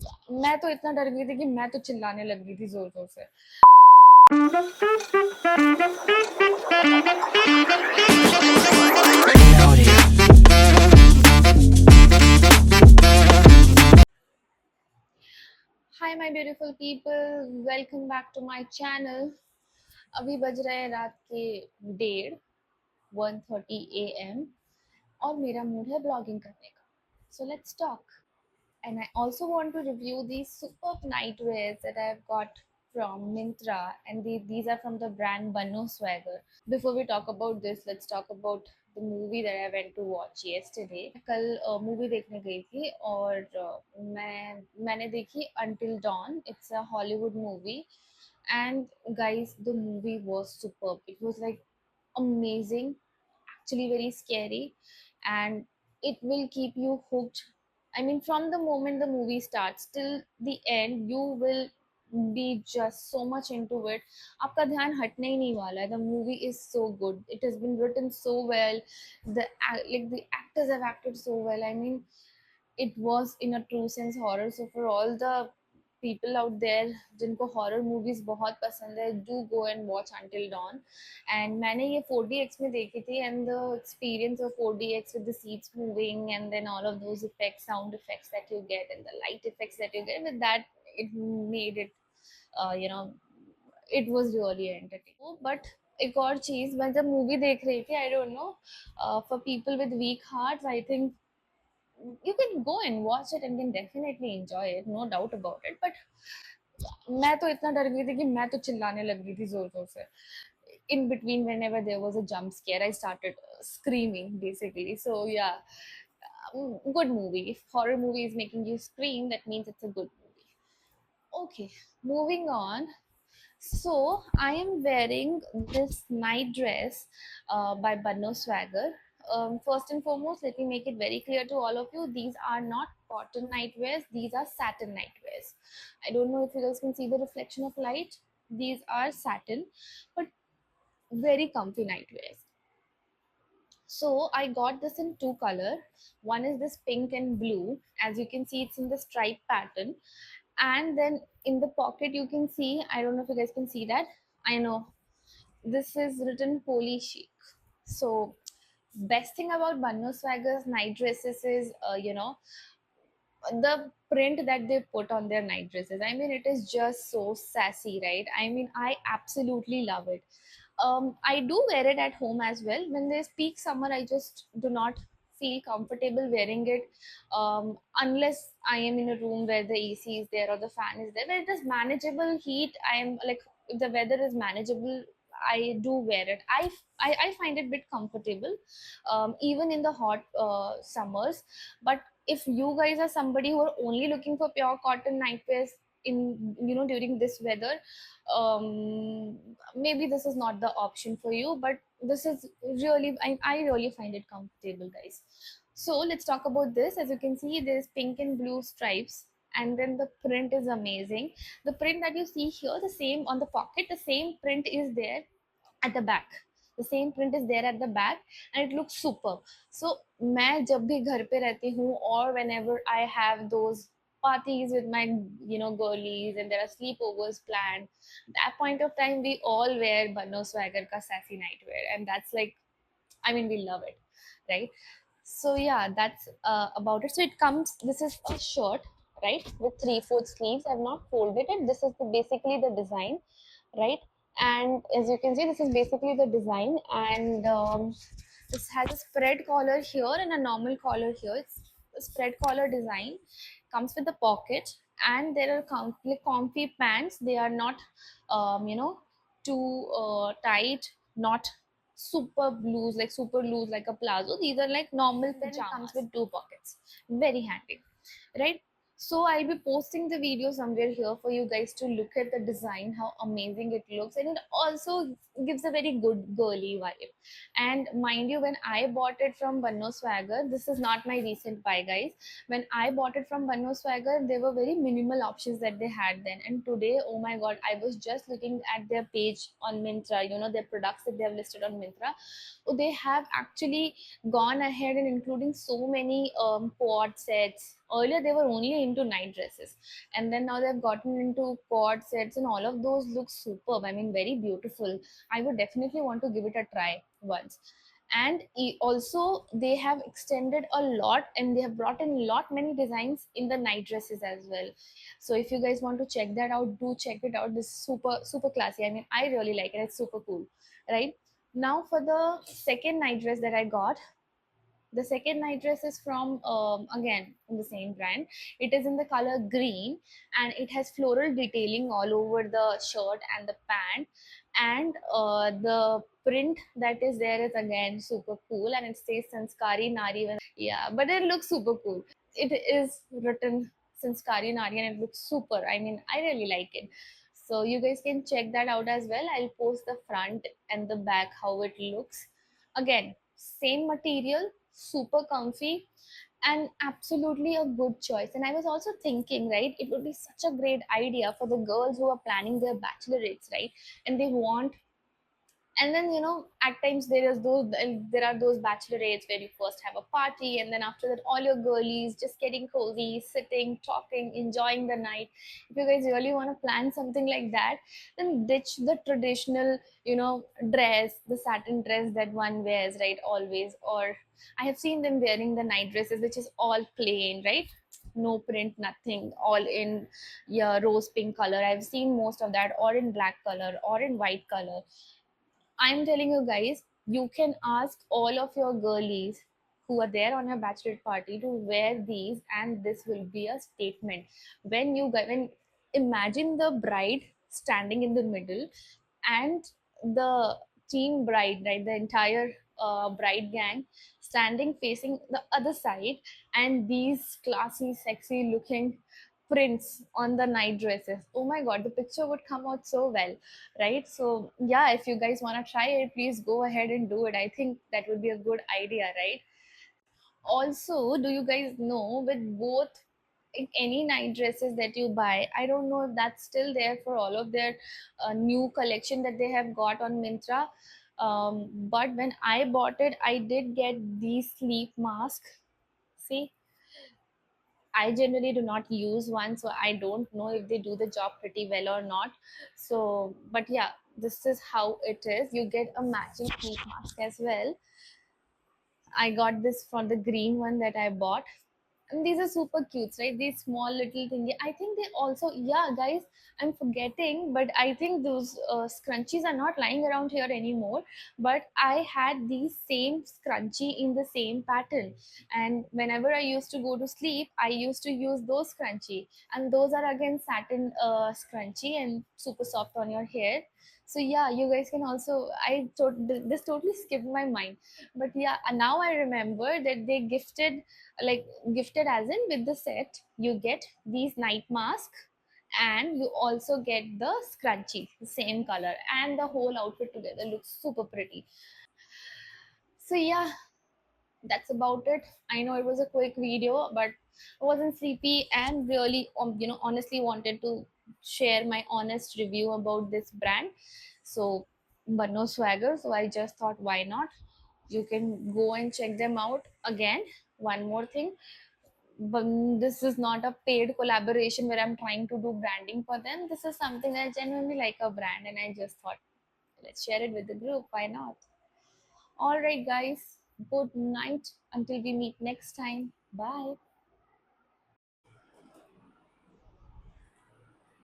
मैं तो इतना डर गई थी कि मैं तो चिल्लाने लग गई थी जोर-जोर से। Hi my beautiful people, welcome back to my channel. अभी बज रहे हैं रात के 1:30 AM और मेरा मूड है ब्लॉगिंग करने का। So let's talk. And I also want to review these superb nightwears that I've got from Myntra, and these are from the brand Banno Swagger. Before we talk about this, let's talk about the movie that I went to watch yesterday. कल movie देखने गई थी और मैंने देखी Until Dawn. It's a Hollywood movie, and guys, the movie was superb. It was like amazing, actually very scary, and it will keep you hooked. I mean, from the moment the movie starts till the end, you will be just so much into it. आपका ध्यान हटने ही नहीं वाला है. The movie is so good. It has been written so well. The actors have acted so well. I mean, it was in a true sense horror. So for all the people out there जिनको horror movies बहुत पसंद है, do go and watch Until Dawn. And मैंने ये 4DX में देखी थी, and the experience of 4DX with the seats moving and then all of those effects, sound effects that you get and the light effects that you get, with that it made it, you know, it was really entertaining. But एक और चीज, मैं जब movie देख रही थी, I don't know, for people with weak hearts, I think you can go and watch it and can definitely enjoy it, no doubt about it. But मैं तो इतना डर गई थी कि मैं तो चिल्लाने लग गई थी जोर जोर से. In between, whenever there was a jump scare, I started screaming basically. So yeah, good movie. If horror movie is making you scream, that means it's a good movie. Okay, moving on. So I am wearing this night dress by Banno Swagger. First and foremost, let me make it very clear to all of you: these are not cotton nightwears; these are satin nightwears. I don't know if you guys can see the reflection of light. These are satin, but very comfy nightwears. So I got this in two color. One is this pink and blue. As you can see, it's in the stripe pattern. And then in the pocket, you can see, I don't know if you guys can see that. I know this is written Holy Chic. So best thing about Banno Swagger's night dresses is, the print that they put on their night dresses. I mean, it is just so sassy, right? I mean, I absolutely love it. I do wear it at home as well. When there's peak summer, I just do not feel comfortable wearing it, unless I am in a room where the AC is there or the fan is there. Where it is manageable heat, I am like, if the weather is manageable, I do wear it. I find it a bit comfortable, even in the hot summers. But if you guys are somebody who are only looking for pure cotton nightwears in, during this weather, maybe this is not the option for you. But this is really, I really find it comfortable, guys. So let's talk about this. As you can see, there's pink and blue stripes, and then the print is amazing. The print that you see here, the same on the pocket, the same print is there at the back. The same print is there at the back, and it looks super. So मैं जब भी घर पे रहती हूँ, or whenever I have those parties with my, girlies, and there are sleepovers planned, that point of time we all wear Banno Swagger ka sassy nightwear, and that's like, I mean, we love it, right? So yeah, that's about it. So it comes, this is a shirt, right, with 3/4 sleeves. I've not folded it. This is basically the design, right? And as you can see, this is basically the design, and this has a spread collar here and a normal collar here. It's a spread collar design, comes with the pocket, and there are comfy pants. They are not, too tight, not super loose like a palazzo. These are like normal pajamas. Then it comes with two pockets, very handy, right? So I'll be posting the video somewhere here for you guys to look at the design, how amazing it looks, and it also gives a very good girly vibe. And mind you, when I bought it from Banno Swagger, this is not my recent buy, guys. When I bought it from Banno Swagger, there were very minimal options that they had then. And today, oh my god, I was just looking at their page on Myntra, their products that they have listed on Myntra. Oh, they have actually gone ahead and including so many quad sets, Earlier they were only into night dresses, and then now they've gotten into cord sets, and all of those look superb. I mean, very beautiful. I would definitely want to give it a try once. And also they have extended a lot, and they have brought in a lot many designs in the night dresses as well. So if you guys want to check that out, do check it out. This is super super classy. I mean, I really like it. It's super cool, right? Now for the second night dress that I got, the second night dress is from again from the same brand. It is in the color green, and it has floral detailing all over the shirt and the pant. And the print that is there is again super cool, and it says Sanskari Nari. Yeah, but it looks super cool. It is written Sanskari Nari, and it looks super. I mean, I really like it. So you guys can check that out as well. I'll post the front and the back how it looks. Again, same material, super comfy, and absolutely a good choice. And I was also thinking, right, it would be such a great idea for the girls who are planning their bachelorates, right? And they want, and then at times there are those bachelorates where you first have a party, and then after that all your girlies just getting cozy, sitting, talking, enjoying the night. If you guys really want to plan something like that, then ditch the traditional dress, the satin dress that one wears, right, always. Or I have seen them wearing the night dresses which is all plain, right, no print, nothing, all in, yeah, rose pink color. I've seen most of that, or in black color, or in white color. I'm telling you guys, you can ask all of your girlies who are there on your bachelorette party to wear these, and this will be a statement. When imagine the bride standing in the middle, and the team bride, right, the entire bride gang standing facing the other side, and these classy, sexy looking prints on the night dresses. Oh my god, the picture would come out so well, right? So yeah, if you guys want to try it, please go ahead and do it. I think that would be a good idea, right? Also, do you guys know, with both, in any night dresses that you buy, I don't know if that's still there for all of their new collection that they have got on Mintra. But when I bought it, I did get the sleep mask. See, I generally do not use one, so I don't know if they do the job pretty well or not. So, but yeah, this is how it is. You get a matching sleep mask as well. I got this from the green one that I bought. And these are super cute, right? These small little thingy. I think they also, yeah, guys, I'm forgetting, but I think those scrunchies are not lying around here anymore. But I had these same scrunchie in the same pattern. And whenever I used to go to sleep, I used to use those scrunchie. And those are again satin scrunchie and super soft on your hair. So yeah, you guys can also, this totally skipped my mind. But yeah, now I remember that they gifted, like, gifted as in with the set you get these night mask, and you also get the scrunchie, the same color, and the whole outfit together looks super pretty. So yeah, that's about it. I know it was a quick video, but I wasn't sleepy, and really honestly wanted to share my honest review about this brand. So but no swagger, so I just thought, why not? You can go and check them out. Again, one more thing, but this is not a paid collaboration where I'm trying to do branding for them. This is something I genuinely like a brand, and I just thought, let's share it with the group. Why not? All right, guys. Good night until we meet next time. Bye.